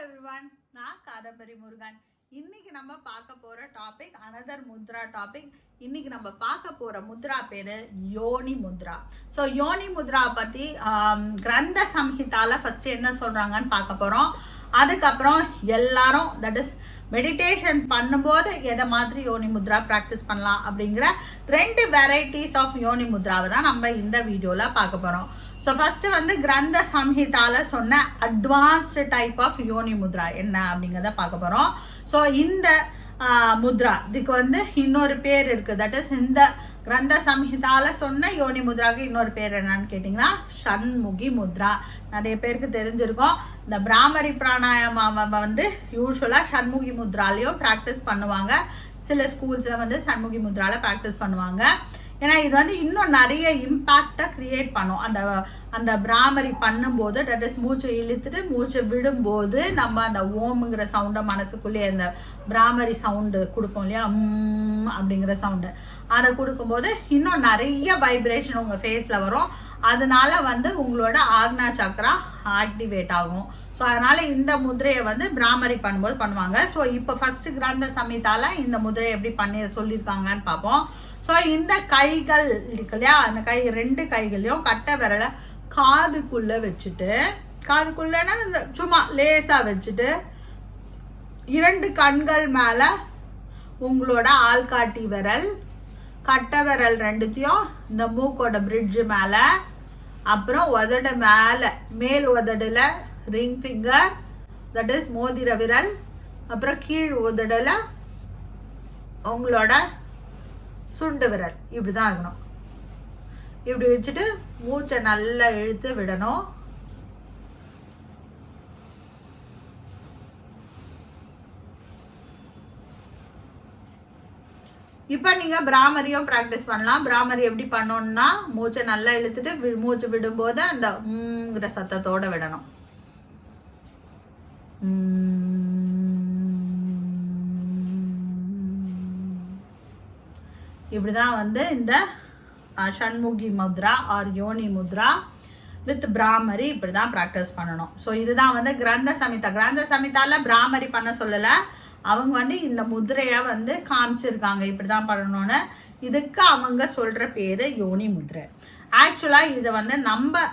everyone, நான் Kadambari Murugan. இன்னைக்கு நம்ம பார்க்க போற டாபிக் அனதர் முத்ரா டாபிக். இன்னைக்கு நம்ம பார்க்க போற முத்ரா பேரு யோனி முத்ரா. ஸோ யோனி முத்ரா பத்தி கிரந்த சம்ஹிதால ஃபர்ஸ்ட் என்ன சொல்றாங்கன்னு பார்க்க போறோம். அதுக்கப்புறம் எல்லாரும் தட் இஸ் மெடிடேஷன் பண்ணும்போது எதை மாதிரி யோனி முத்ரா ப்ராக்டிஸ் பண்ணலாம் அப்படிங்கிற 2 வெரைட்டிஸ் ஆஃப் யோனி முத்ராவை தான் நம்ம இந்த வீடியோவில் பார்க்க போகிறோம். ஸோ ஃபஸ்ட்டு வந்து கிரந்த சம்ஹிதால சொன்ன அட்வான்ஸ்டு டைப் ஆஃப் யோனி முத்ரா என்ன அப்படிங்கிறத பார்க்க போகிறோம். ஸோ இந்த முத்ரா இதுக்கு வந்து இன்னொரு பேர் இருக்குது. தட் இஸ் இந்த கிரந்த சம்ஹிதால சொன்ன யோனி முத்ராவுக்கு இன்னொரு பேர் என்னன்னு கேட்டிங்கன்னா ஷண்முகி முத்ரா. நிறைய பேருக்கு தெரிஞ்சிருக்கும். இந்த பிராமரி பிராணாயாமாவை வந்து யூஸ்வலாக ஷண்முகி முத்ராலையும் ப்ராக்டிஸ் பண்ணுவாங்க. சில ஸ்கூல்ஸில் வந்து ஷண்முகி முத்ராவில் ப்ராக்டிஸ் பண்ணுவாங்க. ஏன்னா இது வந்து இன்னும் நிறைய இம்பேக்டை க்ரியேட் பண்ணும். அந்த பிராமரி பண்ணும்போது தட் இஸ் மூச்சை இழுத்துட்டு மூச்சை விடும்போது நம்ம அந்த ஓமுங்கிற சவுண்டை மனசுக்குள்ளேயே அந்த பிராமரி சவுண்டு கொடுப்போம் இல்லையா, அப்படிங்கிற சவுண்டு அதை கொடுக்கும்போது இன்னும் நிறைய வைப்ரேஷன் உங்கள் ஃபேஸில் வரும். அதனால வந்து உங்களோட ஆக்னா சக்ரா ஆக்டிவேட் ஆகும். ஸோ அதனால் இந்த முதிரையை வந்து பிராமரி பண்ணும்போது பண்ணுவாங்க. ஸோ இப்போ ஃபஸ்ட்டு கிரந்த சம்ஹிதால இந்த முதிரையை எப்படி பண்ணி சொல்லியிருக்காங்கன்னு பார்ப்போம். ஸோ இந்த கைகள் இருக்கு இல்லையா, அந்த 2 கைகளையும் கட்டை விரலை காதுக்குள்ளே வச்சுட்டு, காதுக்குள்ளேன்னா சும்மா லேசாக வச்சுட்டு 2 கண்கள் மேலே உங்களோட ஆள்காட்டி விரல், கட்டை விரல் 2த்தையும் இந்த மூக்கோட பிரிட்ஜு மேலே, அப்புறம் உதடு மேலே மேல் உதடில் ரிங் ஃபிங்கர் தட் இஸ் மோதிர விரல், அப்புறம் கீழ் உதடில் உங்களோட சுண்டு விரல் இப்படி தான் இருக்கணும். இப்படி வச்சுட்டு மூச்சை நல்லா இழுத்து விடணும். இப்போ நீங்கள் பிராமரியும் ப்ராக்டிஸ் பண்ணலாம். பிராமரி எப்படி பண்ணணும்னா மூச்சை நல்லா இழுத்துட்டு மூச்சு விடும்போது அந்த ங்கிற சத்தத்தோடு விடணும். இப்படி தான் வந்து இந்த ஷண்முகி முத்ரா ஆர் யோனி முத்ரா வித் பிராமரி இப்படி தான் ப்ராக்டிஸ் பண்ணணும். ஸோ இதுதான் வந்து கிரந்த சம்ஹிதா. கிரந்த சம்ஹிதால பிராமரி பண்ண சொல்லலை, அவங்க வந்து இந்த முதிரையை வந்து காமிச்சிருக்காங்க இப்படி தான் பண்ணணும்னு. இதுக்கு அவங்க சொல்கிற பேர் யோனி முத்ரை. ஆக்சுவலாக இதை வந்து நம்ம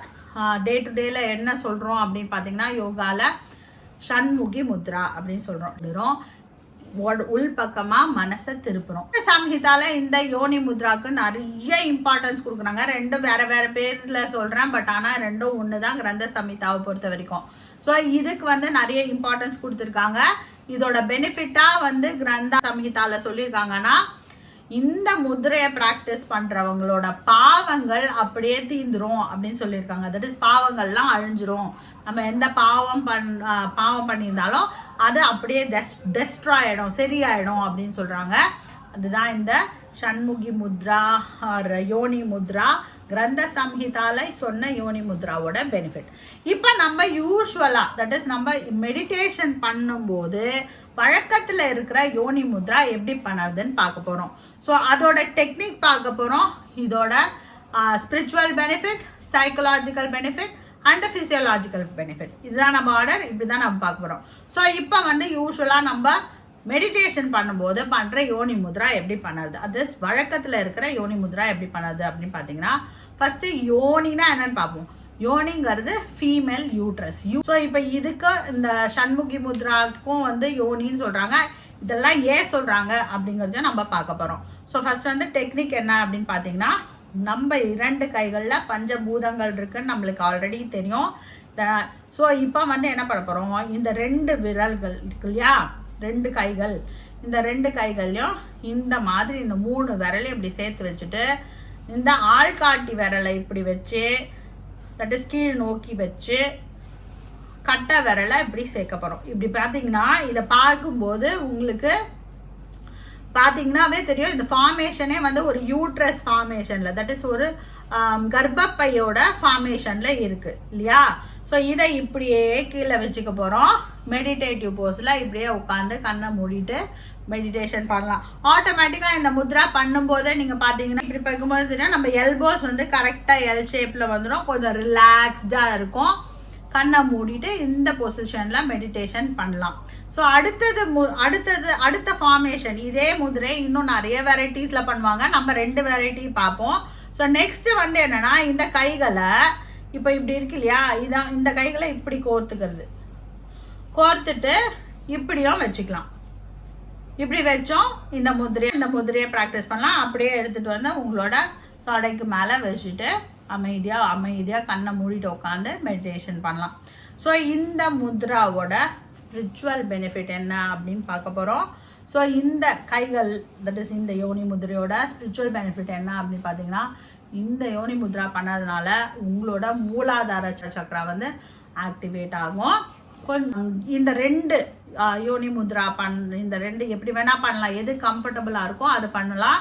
டே டு டேல என்ன சொல்கிறோம் அப்படின்னு பார்த்தீங்கன்னா யோகாவில் ஷண்முகி முத்ரா அப்படின்னு சொல்கிறோம். உள் பக்கமாக மனசை திருப்புறோம். சம்ஹிதால இந்த யோனி முத்ராவுக்கு நிறைய இம்பார்ட்டன்ஸ் கொடுக்குறாங்க. 2 வேறு பேரில் சொல்கிறேன், பட் ஆனால் 2ம் ஒன்று தான் கிரந்த சம்ஹிதாவை பொறுத்த வரைக்கும். ஸோ இதுக்கு வந்து நிறைய இம்பார்ட்டன்ஸ் கொடுத்துருக்காங்க. இதோட பெனிஃபிட்டாக வந்து கிரந்த சம்ஹிதால சொல்லியிருக்காங்கன்னா இந்த முதிரையை ப்ராக்டிஸ் பண்ணுறவங்களோட பாவங்கள் அப்படியே தீந்துரும் அப்படின்னு சொல்லியிருக்காங்க. தட் இஸ் பாவங்கள்லாம் அழிஞ்சிரும். நம்ம எந்த பாவம் பண்ணியிருந்தாலும் அது அப்படியே டெஸ்ட்ராய் ஆகிடும், சரியாயிடும் அப்படின்னு சொல்கிறாங்க. அதுதான் இந்த ஷண்முகி முத்ரா ஆர் யோனி முத்ரா கிரந்த சம்ஹிதால சொன்ன யோனி முத்ராவோட பெனிஃபிட். இப்போ நம்ம யூஸ்வலாக தட் இஸ் நம்ம மெடிடேஷன் பண்ணும்போது வழக்கத்தில் இருக்கிற யோனி முத்ரா எப்படி பண்ணுறதுன்னு பார்க்க போகிறோம். ஸோ அதோட டெக்னிக் பார்க்க போகிறோம். இதோட spiritual benefit, psychological benefit and physiological benefit, இதுதான் நம்ம ஆர்டர். இப்படி தான் நம்ம பார்க்க போகிறோம். ஸோ இப்போ வந்து யூஸ்வலாக நம்ம மெடிடேஷன் பண்ணும்போது பண்ணுற யோனி முத்ரா எப்படி பண்ணுறது, அது வழக்கத்தில் இருக்கிற யோனி முத்ரா எப்படி பண்ணுறது அப்படின்னு பார்த்தீங்கன்னா ஃபஸ்ட்டு யோனினா என்னன்னு பார்ப்போம். யோனிங்கிறது ஃபீமேல் யூட்ரஸ். ஸோ இப்போ இதுக்கு இந்த ஷண்முகி முத்ராவுக்கும் வந்து யோனின்னு சொல்கிறாங்க. இதெல்லாம் ஏன் சொல்கிறாங்க அப்படிங்கிறத நம்ம பார்க்க போகிறோம். ஸோ ஃபஸ்ட் வந்து டெக்னிக் என்ன அப்படின்னு பார்த்தீங்கன்னா நம்ம 2 கைகளில் பஞ்சபூதங்கள் இருக்குன்னு நம்மளுக்கு ஆல்ரெடி தெரியும். ஸோ இப்போ வந்து என்ன பண்ண போகிறோம், இந்த 2 விரல்கள் இருக்கு இல்லையா, 2 கைகள், இந்த 2 கைகள்லையும் இந்த மாதிரி இந்த 3 விரலையும் இப்படி சேர்த்து வச்சுட்டு இந்த ஆள்காட்டி விரலை இப்படி வச்சு தட் இஸ் கீழ் நோக்கி வச்சு கட்டை விரலை இப்படி சேர்க்க போகிறோம். இப்படி பார்த்தீங்கன்னா இதை பார்க்கும்போது உங்களுக்கு பார்த்தீங்கன்னாவே தெரியும் இந்த ஃபார்மேஷனே வந்து ஒரு யூட்ரஸ் ஃபார்மேஷனில் தட் இஸ் ஒரு கர்ப்பப்பையோட ஃபார்மேஷனில் இருக்குது இல்லையா. ஸோ இதை இப்படியே கீழே வச்சுக்க போகிறோம். மெடிடேட்டிவ் போஸில் இப்படியே உட்காந்து கண்ணை மூடிட்டு மெடிடேஷன் பண்ணலாம். ஆட்டோமேட்டிக்காக இந்த முத்ரா பண்ணும்போதே நீங்கள் பார்த்தீங்கன்னா இப்படி பார்க்கும்போது தெரியும் நம்ம எல்போஸ் வந்து கரெக்டாக எல் ஷேப்பில் வந்துடும். கொஞ்சம் ரிலாக்ஸ்டாக இருக்கும். கண்ணை மூடிட்டு இந்த பொசிஷனில் மெடிடேஷன் பண்ணலாம். ஸோ அடுத்த ஃபார்மேஷன் இதே முதிரை இன்னும் நிறைய வெரைட்டிஸில் பண்ணுவாங்க. நம்ம 2 வெரைட்டி பார்ப்போம். ஸோ நெக்ஸ்ட்டு வந்து என்னென்னா, இந்த கைகளை இப்போ இப்படி இருக்கு இல்லையா, இதான் இந்த கைகளை இப்படி கோர்த்துட்டு இப்படியும் வச்சுக்கலாம். இப்படி வச்சோம் இந்த முதிரையை ப்ராக்டிஸ் பண்ணலாம். அப்படியே எடுத்துகிட்டு வந்து உங்களோட தொடைக்கு மேலே வச்சுட்டு அமைதியாக கண்ணை மூடிட்டு உட்காந்து மெடிடேஷன் பண்ணலாம். ஸோ இந்த முத்ராவோட ஸ்பிரிச்சுவல் பெனிஃபிட் என்ன அப்படின்னு பார்க்க போகிறோம். ஸோ இந்த கைகள் தட் இஸ் இந்த யோனி முத்ரையோட ஸ்பிரிச்சுவல் பெனிஃபிட் என்ன அப்படின்னு பார்த்தீங்கன்னா, இந்த யோனி முத்ரா பண்ணதுனால உங்களோட மூலாதார சக்கரா வந்து ஆக்டிவேட் ஆகும். கொஞ்சம் இந்த 2 யோனி முத்ரா இந்த 2 எப்படி வேணால் பண்ணலாம், எது கம்ஃபர்டபுளாக இருக்கோ அது பண்ணலாம்.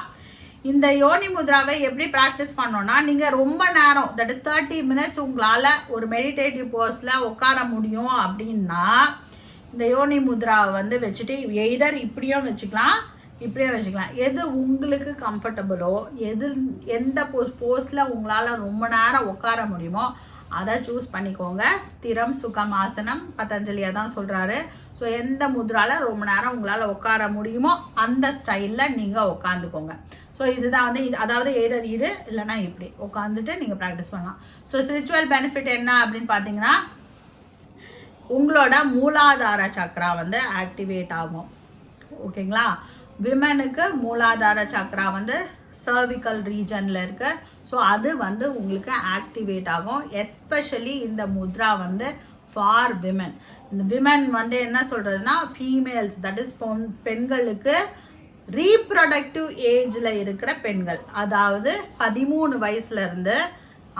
இந்த யோனி முத்ராவை எப்படி ப்ராக்டிஸ் பண்ணோன்னா, நீங்கள் ரொம்ப நேரம் தட் இஸ் 30 minutes உங்களால் ஒரு மெடிடேட்டிவ் போஸில் உட்கார முடியும் அப்படின்னா, இந்த யோனி முத்ராவை வந்து வச்சுட்டு எய்தர் இப்படியும் வச்சுக்கலாம், எது உங்களுக்கு கம்ஃபர்டபுளோ, எந்த போஸில் உங்களால் ரொம்ப நேரம் உட்கார முடியுமோ அதை சூஸ் பண்ணிக்கோங்க. ஸ்திரம் சுகம் ஆசனம் பதஞ்சலியாக தான் சொல்கிறாரு. ஸோ எந்த முத்ராவில் ரொம்ப நேரம் உங்களால் உட்கார முடியுமோ அந்த ஸ்டைலில் நீங்கள் உட்காந்துக்கோங்க. ஸோ இதுதான் வந்து அதாவது எய்தர் இது இல்லைனா இப்படி உட்காந்துட்டு நீங்கள் ப்ராக்டிஸ் பண்ணலாம். ஸோ ஸ்பிரிச்சுவல் பெனிஃபிட் என்ன அப்படின்னு பார்த்தீங்கன்னா, உங்களோட மூலாதார சக்கரா வந்து ஆக்டிவேட் ஆகும். ஓகேங்களா? விமனுக்கு மூலாதார சக்கரா வந்து சர்விக்கல் ரீஜனில் இருக்குது. ஸோ அது வந்து உங்களுக்கு ஆக்டிவேட் ஆகும். எஸ்பெஷலி இந்த முத்ரா வந்து ஃபார் விமன். இந்த விமன் வந்து என்ன சொல்கிறதுனா, ஃபீமேல்ஸ் தட் இஸ் பெண்களுக்கு ரீப்ரொடக்டிவ் ஏஜில் இருக்கிற பெண்கள், அதாவது 13 வயசுலேருந்து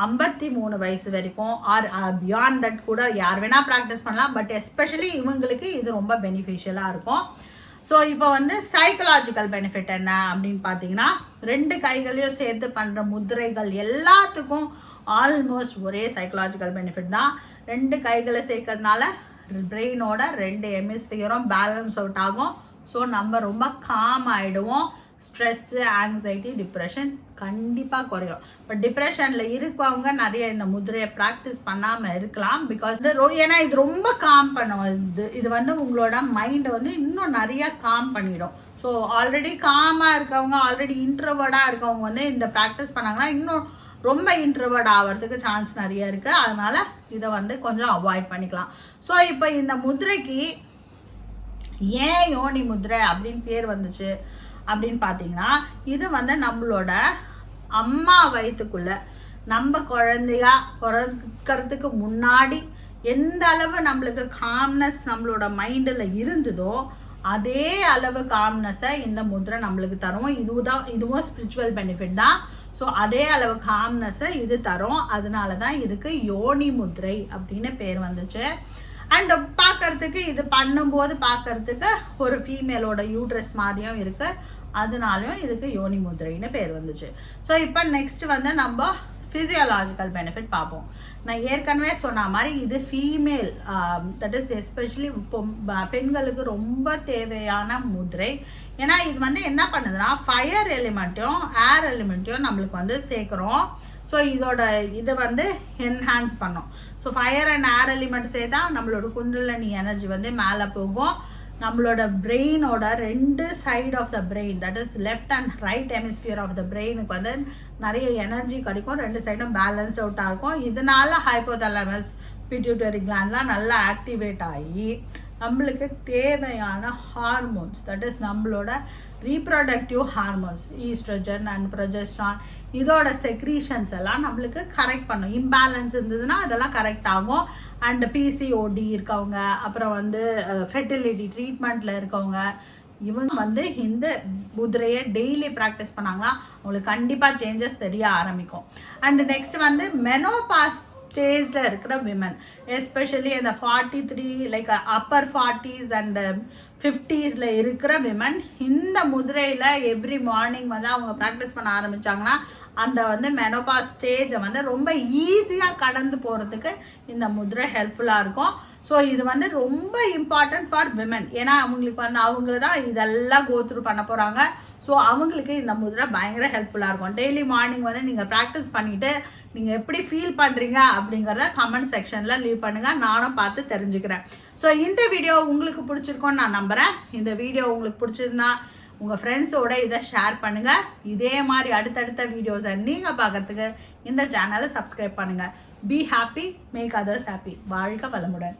53 வயசு வரைக்கும் ஆர் பியாண்ட் தட் கூட யார் வேணால் ப்ராக்டிஸ் பண்ணலாம். பட் எஸ்பெஷலி இவங்களுக்கு இது ரொம்ப பெனிஃபிஷியலாக இருக்கும். ஸோ இப்போ வந்து சைக்கலாஜிக்கல் பெனிஃபிட் என்ன அப்படின்னு பார்த்தீங்கன்னா, 2 கைகளையும் சேர்த்து பண்ணுற முதிரைகள் எல்லாத்துக்கும் ஆல்மோஸ்ட் ஒரே சைக்கலாஜிக்கல் பெனிஃபிட் தான். 2 கைகளை சேர்க்கறதுனால பிரெயினோட 2 ஹெமிஸ்பியரும் பேலன்ஸ் அவுட் ஆகும். ஸோ நம்ம ரொம்ப காம் ஆகிடுவோம். ஸ்ட்ரெஸ்ஸு, ஆங்ஸைட்டி, டிப்ரெஷன் கண்டிப்பாக குறையும். பட் டிப்ரெஷனில் இருக்கவங்க நிறைய இந்த முதிரையை ப்ராக்டிஸ் பண்ணாமல் இருக்கலாம். பிகாஸ் ஏன்னா இது ரொம்ப காம் பண்ணும். இது வந்து உங்களோட மைண்டை வந்து இன்னும் நிறைய காம் பண்ணிடும். ஸோ ஆல்ரெடி காமாக இருக்கவங்க, ஆல்ரெடி இன்ட்ரோவர்டாக இருக்கவங்க வந்து இந்த ப்ராக்டிஸ் பண்ணாங்கன்னா இன்னும் ரொம்ப இன்ட்ரோவர்ட் ஆகிறதுக்கு சான்ஸ் நிறைய இருக்குது. அதனால் இதை வந்து கொஞ்சம் அவாய்ட் பண்ணிக்கலாம். ஸோ இப்போ இந்த முதிரைக்கு ஏன் யோனி முத்ரை அப்படின்னு பேர் வந்துச்சு அப்படின்னு பார்த்தீங்கன்னா, இது வந்து நம்மளோட அம்மா வயிற்றுக்குள்ள நம்ம குழந்தையா பிறக்கிறதுக்கு முன்னாடி எந்த அளவு நம்மளுக்கு காம்னஸ் நம்மளோட மைண்டில் இருந்ததோ அதே அளவு காம்னஸை இந்த முத்ரை நம்மளுக்கு தரும். இதுவும் ஸ்பிரிச்சுவல் பெனிஃபிட் தான். ஸோ அதே அளவு காம்னஸை இது தரும். அதனால தான் இதுக்கு யோனி முத்ரை அப்படின்னு பேர் வந்துச்சு. அண்ட் பார்க்கறதுக்கு இது பண்ணும்போது பார்க்கறதுக்கு ஒரு ஃபீமேலோட யூட்ரஸ் மாதிரியும் இருக்குது. அதனாலையும் இதுக்கு யோனி முத்ரைன்னு பேர் வந்துச்சு. ஸோ இப்போ நெக்ஸ்ட் வந்து நம்ம ஃபிசியோலாஜிக்கல் பெனிஃபிட் பார்ப்போம். நான் ஏற்கனவே சொன்ன மாதிரி இது ஃபீமேல் தட் இஸ் எஸ்பெஷலி பெண்களுக்கு ரொம்ப தேவையான முத்ரை. ஏன்னா இது வந்து என்ன பண்ணுதுன்னா, ஃபயர் எலிமெண்ட்டையும் ஏர் எலிமெண்ட்டையும் நம்மளுக்கு வந்து சேர்க்குறோம். ஸோ இதை வந்து என்ஹான்ஸ் பண்ணோம். So fire and air element சேர்த்தா நம்மளோட குண்டலினி எனர்ஜி வந்து மேலே போகும். நம்மளோட பிரெயினோட 2 side of the brain that is left and right hemisphere of the பிரெயினுக்கு வந்து நிறைய எனர்ஜி கிடைக்கும். 2 சைடும் பேலன்ஸ்ட் அவுட்டாக இருக்கும். இதனால ஹைப்போதலமஸ் பிட்யூட்டரி கிளாண்ட்லாம் நல்லா ஆக்டிவேட் ஆகி நம்மளுக்கு தேவையான ஹார்மோன்ஸ் தட் இஸ் நம்மளோட reproductive hormones estrogen and progesterone இதோட செக்ரீஷன்ஸ் எல்லாம் நம்மளுக்கு கரெக்ட் பண்ணும். இம்பேலன்ஸ் இருந்ததுன்னா அதெல்லாம் கரெக்ட் ஆகும். அண்ட் பிசிஓடி இருக்கவங்க, அப்புறம் வந்து ஃபெர்டிலிட்டி ட்ரீட்மெண்ட்டில் இருக்கவங்க, இவங்க வந்து இந்த முத்ரையை டெய்லி ப்ராக்டிஸ் பண்ணாங்கன்னா அவங்களுக்கு கண்டிப்பாக சேஞ்சஸ் தெரிய ஆரம்பிக்கும். அண்ட் நெக்ஸ்ட் வந்து மெனோபாஸ் ஸ்டேஜில் இருக்கிற விமன், எஸ்பெஷலி இந்த 43 like Appar 40s and 50s இருக்கிற விமன் இந்த முதிரையில் எவ்ரி மார்னிங் வந்து அவங்க ப்ராக்டிஸ் பண்ண ஆரம்பித்தாங்கன்னா அந்த வந்து மெனோபாஸ் ஸ்டேஜை வந்து ரொம்ப ஈஸியாக கடந்து போகிறதுக்கு இந்த முத்ரை ஹெல்ப்ஃபுல்லாக இருக்கும். ஸோ இது வந்து ரொம்ப இம்பார்ட்டன்ட் ஃபார் விமன். ஏன்னா அவங்களுக்கு வந்து அவங்க தான் இதெல்லாம் கோத்ரூ பண்ண போகிறாங்க. ஸோ அவங்களுக்கு இந்த முத்ரை பயங்கர ஹெல்ப்ஃபுல்லாக இருக்கும். டெய்லி மார்னிங் வந்து நீங்கள் ப்ராக்டிஸ் பண்ணிவிட்டு நீங்கள் எப்படி ஃபீல் பண்ணுறீங்க அப்படிங்கிறத கமெண்ட் செக்ஷனில் லீவ் பண்ணுங்கள். நானும் பார்த்து தெரிஞ்சுக்கிறேன். ஸோ இந்த வீடியோ உங்களுக்கு பிடிச்சிருக்கோன்னு நான் நம்புகிறேன். இந்த வீடியோ உங்களுக்கு பிடிச்சிருந்தா உங்கள் ஃப்ரெண்ட்ஸோட இதை ஷேர் பண்ணுங்கள். இதே மாதிரி அடுத்தடுத்த வீடியோஸை நீங்கள் பார்க்கறதுக்கு இந்த சேனலை சப்ஸ்கிரைப் பண்ணுங்கள். Be happy, make others happy. வாழ்க வளமுடன்.